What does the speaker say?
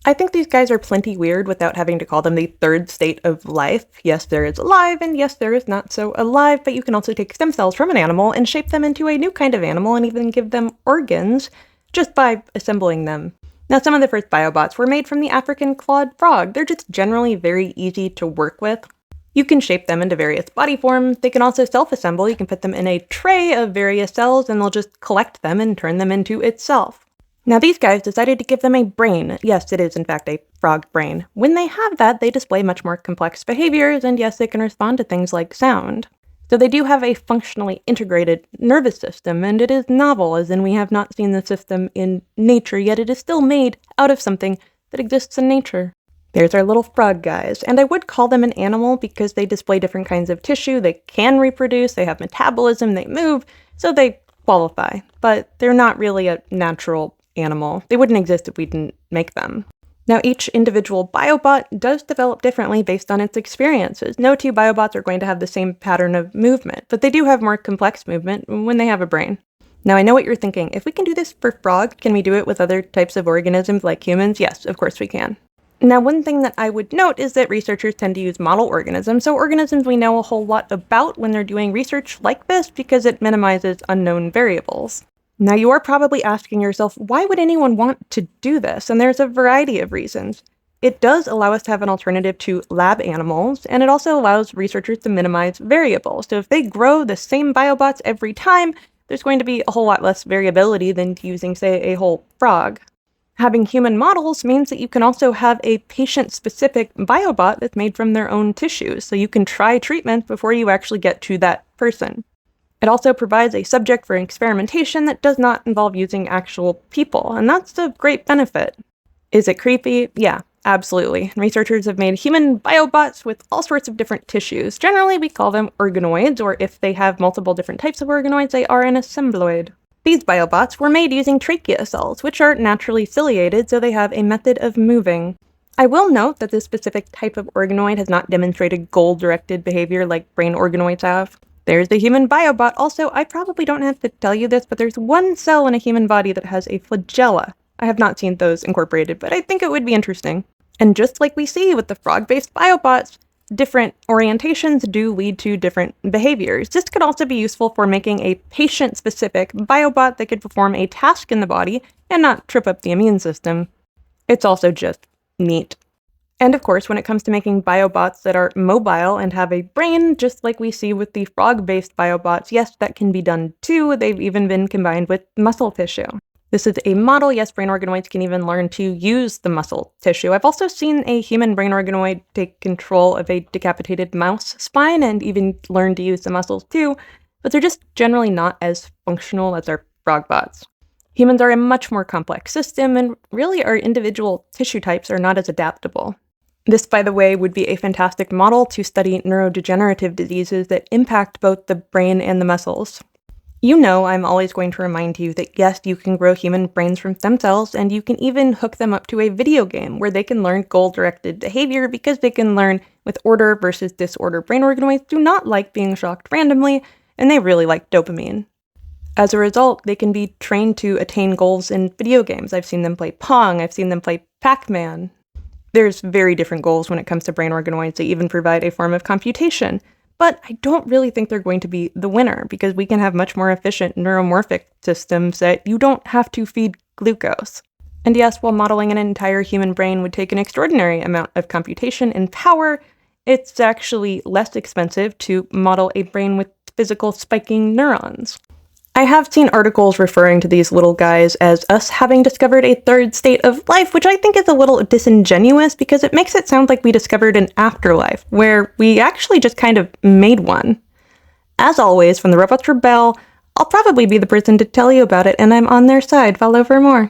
I think these guys are plenty weird without having to call them the third state of life. Yes, there is alive, and yes, there is not so alive, but you can also take stem cells from an animal and shape them into a new kind of animal and even give them organs just by assembling them. Now, some of the first biobots were made from the African clawed frog. They're just generally very easy to work with. You can shape them into various body forms. They can also self-assemble. You can put them in a tray of various cells, and they'll just collect them and turn them into itself. Now, these guys decided to give them a brain. Yes, it is in fact a frog brain. When they have that, they display much more complex behaviors, and yes, they can respond to things like sound. So they do have a functionally integrated nervous system, and it is novel, as in we have not seen the system in nature, yet it is still made out of something that exists in nature. There's our little frog guys, and I would call them an animal because they display different kinds of tissue, they can reproduce, they have metabolism, they move, so they qualify, but they're not really a natural animal. They wouldn't exist if we didn't make them. Now, each individual biobot does develop differently based on its experiences. No two biobots are going to have the same pattern of movement, but they do have more complex movement when they have a brain. Now, I know what you're thinking. If we can do this for frog, can we do it with other types of organisms like humans? Yes, of course we can. Now, one thing that I would note is that researchers tend to use model organisms, so organisms we know a whole lot about when they're doing research like this because it minimizes unknown variables. Now, you are probably asking yourself, why would anyone want to do this? And there's a variety of reasons. It does allow us to have an alternative to lab animals, and it also allows researchers to minimize variables. So if they grow the same biobots every time, there's going to be a whole lot less variability than using, say, a whole frog. Having human models means that you can also have a patient-specific biobot that's made from their own tissues, so you can try treatment before you actually get to that person. It also provides a subject for experimentation that does not involve using actual people, and that's a great benefit. Is it creepy? Yeah, absolutely. Researchers have made human biobots with all sorts of different tissues. Generally, we call them organoids, or if they have multiple different types of organoids, they are an assembloid. These biobots were made using trachea cells, which are naturally ciliated, so they have a method of moving. I will note that this specific type of organoid has not demonstrated goal-directed behavior like brain organoids have. There's the human biobot. Also, I probably don't have to tell you this, but there's one cell in a human body that has a flagella. I have not seen those incorporated, but I think it would be interesting. And just like we see with the frog-based biobots, different orientations do lead to different behaviors. This could also be useful for making a patient-specific biobot that could perform a task in the body and not trip up the immune system. It's also just neat. And of course, when it comes to making biobots that are mobile and have a brain, just like we see with the frog-based biobots, yes, that can be done too. They've even been combined with muscle tissue. This is a model. Yes, brain organoids can even learn to use the muscle tissue. I've also seen a human brain organoid take control of a decapitated mouse spine and even learn to use the muscles too, but they're just generally not as functional as our frogbots. Humans are a much more complex system, and really our individual tissue types are not as adaptable. This, by the way, would be a fantastic model to study neurodegenerative diseases that impact both the brain and the muscles. You know I'm always going to remind you that yes, you can grow human brains from stem cells, and you can even hook them up to a video game where they can learn goal-directed behavior because they can learn with order versus disorder. Brain organoids do not like being shocked randomly, and they really like dopamine. As a result, they can be trained to attain goals in video games. I've seen them play Pong, I've seen them play Pac-Man. There's very different goals when it comes to brain organoids. They even provide a form of computation. But I don't really think they're going to be the winner because we can have much more efficient neuromorphic systems that you don't have to feed glucose. And yes, while modeling an entire human brain would take an extraordinary amount of computation and power, it's actually less expensive to model a brain with physical spiking neurons. I have seen articles referring to these little guys as us having discovered a third state of life, which I think is a little disingenuous because it makes it sound like we discovered an afterlife, where we actually just kind of made one. As always, from the Robots Rebel, I'll probably be the person to tell you about it, and I'm on their side. Follow for more.